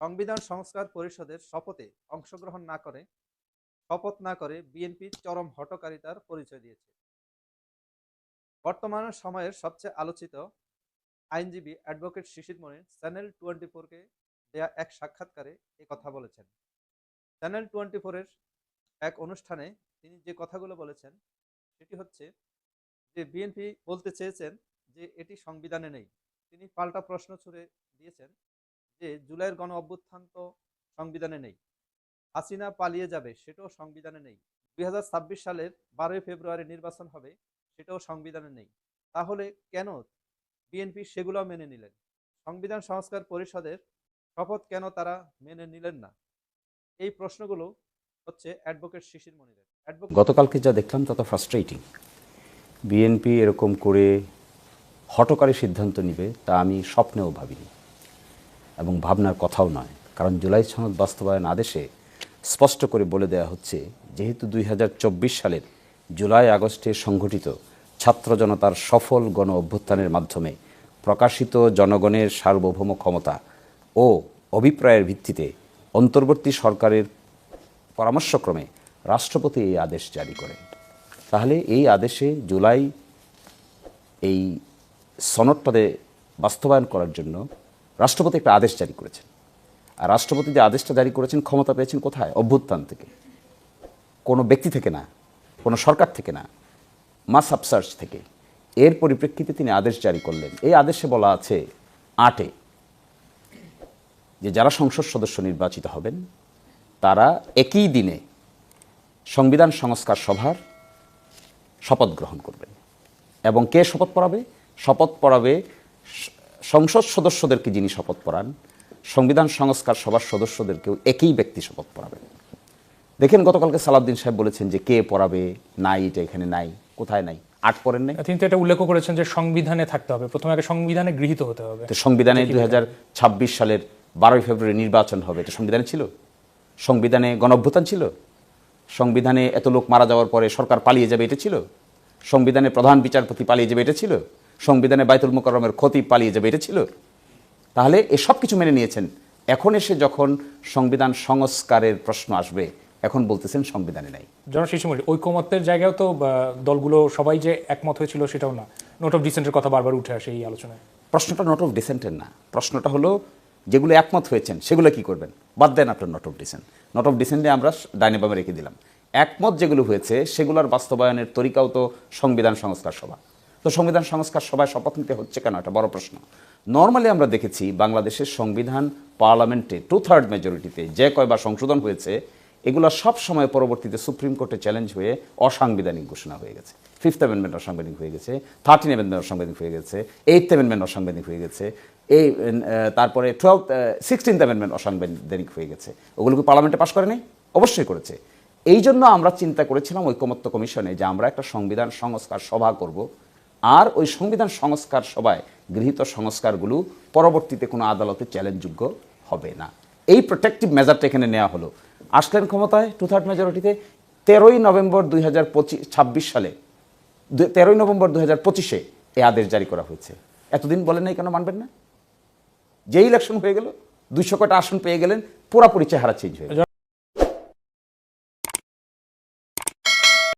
সংবিধান সংস্কার পরিষদের শপথ না করে বিএনপি চরম হঠকারিতার পরিচয় দিয়েছে। বর্তমান সময়ের সবচেয়ে আলোচিত আইনজীবী অ্যাডভোকেট শিশির মনির চ্যানেল 24 কে দেয়া এক সাক্ষাৎকারে কথা বলেছেন। চ্যানেল 24-এর এক অনুষ্ঠানে তিনি যে কথাগুলো বলেছেন সেটি হচ্ছে যে বিএনপি বলতে চেয়েছেন যে এটি সংবিধানে নেই। তিনি পাল্টা প্রশ্ন ছুড়ে দিয়েছেন যে জুলাইয়ের গণ অভ্যুত্থান তো সংবিধানে নেই, হাসিনা পালিয়ে যাবে সেটাও সংবিধানে নেই, 2026 সালের 12ই ফেব্রুয়ারি নির্বাচন হবে সেটাও সংবিধানে নেই। তাহলে কেন বিএনপি সেগুলো মেনে নিলেন? সংবিধান সংস্কার পরিষদের শপথ কেন তারা মেনে নিলেন না? এই প্রশ্নগুলো হচ্ছে অ্যাডভোকেট শিশির মনিরের। গতকালকে যা দেখলাম তত ফ্রাস্ট্রেটিং। বিএনপি এরকম করে হঠকারী সিদ্ধান্ত নিবে তা আমি স্বপ্নেও ভাবিনি এবং ভাবনার কথাও নয়। কারণ জুলাই সনদ বাস্তবায়ন আদেশে স্পষ্ট করে বলে দেওয়া হচ্ছে, যেহেতু 2024 সালের জুলাই আগস্টে সংঘটিত ছাত্র জনতার সফল গণ অভ্যুত্থানের মাধ্যমে প্রকাশিত জনগণের সার্বভৌম ক্ষমতা ও অভিপ্রায়ের ভিত্তিতে অন্তর্বর্তী সরকারের পরামর্শক্রমে রাষ্ট্রপতি এই আদেশ জারি করেন। তাহলে এই আদেশে জুলাই এই সনদটাতে বাস্তবায়ন করার জন্য রাষ্ট্রপতি একটা আদেশ জারি করেছেন। আর রাষ্ট্রপতি যে আদেশটা জারি করেছেন ক্ষমতা পেয়েছেন কোথায়? অভ্যুত্থান থেকে, কোনো ব্যক্তি থেকে না, কোনো সরকার থেকে না, মাস আপসার্চ থেকে। এর পরিপ্রেক্ষিতে তিনি আদেশ জারি করলেন। এই আদেশে বলা আছে 8-এ যে যারা সংসদ সদস্য নির্বাচিত হবেন তারা একই দিনে সংবিধান সংস্কার সভার শপথ গ্রহণ করবেন। এবং কে শপথ পড়াবে? শপথ পড়াবে সংসদ সদস্যদেরকে যিনি শপথ পড়ান, সংবিধান সংস্কার সভার সদস্যদেরকেও একই ব্যক্তি শপথ পড়াবেন। দেখেন গতকালকে সালাউদ্দিন সাহেব বলেছেন যে কে পড়াবে, নাই, এটা এখানে নাই। কোথায় নাই? 8 পড়েন নাই। তিনি তো এটা উল্লেখ করেছেন যে সংবিধানে থাকতে হবে, প্রথমে আগে সংবিধানে গৃহীত হতে হবে। তো সংবিধানে 2026 সালের 12ই ফেব্রুয়ারি নির্বাচন হবে, এটা সংবিধানে ছিল? সংবিধানে গণঅভ্যুত্থান ছিল? সংবিধানে এত লোক মারা যাওয়ার পরে সরকার পালিয়ে যাবে এটা ছিল? সংবিধানে প্রধান বিচারপতি পালিয়ে যাবে এটা ছিল? সংবিধানে বাইতুল মুকাররমের খতিব পালিয়ে যাবে এটা ছিল? তাহলে এসব কিছু মেনে নিয়েছেন। এখন এসে যখন সংবিধান সংস্কারের প্রশ্ন আসবে এখন বলতেছেন সংবিধানে নাই। জনাব শিশির মনির, ঐকমত্যের জায়গাও তো দলগুলো সবাই যে একমত হয়েছিল সেটাও না। নোট অফ ডিসেন্টের কথা বারবার উঠে আসে এই আলোচনায়। প্রশ্নটা নোট অফ ডিসেন্টের না, প্রশ্নটা হলো যেগুলো একমত হয়েছেন সেগুলো কি করবেন? বাদ দেন আপনার note of dissent. Note of ডিসেন্টে আমরা ডাইনে বামে রেখে দিলাম। একমত যেগুলো হয়েছে সেগুলোর বাস্তবায়নের তরিকাও তো সংবিধান সংস্কার সভা। তো সংবিধান সংস্কার সভায় শপথ নিতে হচ্ছে কেন? এটা বড় প্রশ্ন। নর্মালি আমরা দেখেছি বাংলাদেশের সংবিধান পার্লামেন্টে 2/3 মেজরিটিতে যে কয়বার সংশোধন হয়েছে এগুলো সব সময় পরবর্তীতে সুপ্রিম কোর্টে চ্যালেঞ্জ হয়ে অসাংবিধানিক ঘোষণা হয়ে গেছে। 5th অ্যামেন্ডমেন্ট অসাংবিধানিক হয়ে গেছে, 13th অ্যামেন্ডমেন্ট অসাংবিধানিক হয়ে গেছে, 8th অ্যামেন্ডমেন্ট অসাংবিধানিক হয়ে গেছে, এই তারপরে 16th অ্যামেন্ডমেন্ট অসাংবিধানিক হয়ে গেছে। ওগুলোকে পার্লামেন্টে পাশ করে নাই? অবশ্যই করেছে। এই জন্য আমরা চিন্তা করেছিলাম ঐকমত্য কমিশনে যে আমরা একটা সংবিধান সংস্কার সভা করব, আর ওই সংবিধান সংস্কার সভায় গৃহীত সংস্কারগুলো পরবর্তীতে কোনো আদালতে চ্যালেঞ্জযোগ্য হবে না। এই প্রোটেক্টিভ মেজারটা এখানে নেওয়া হলো। আসলেন ক্ষমতায় 2/3 মেজরিটিতে। 13ই নভেম্বর 2026 সালে 13ই নভেম্বর 2025-এ এই আদেশ জারি করা হয়েছে। এতদিন বলেন নাই কেন? মানবেন না? যেই ইলেকশন হয়ে গেল 200 কটা আসন পেয়ে গেলেন, পুরাপুরি চেহারা চেঞ্জ হয়ে গেল।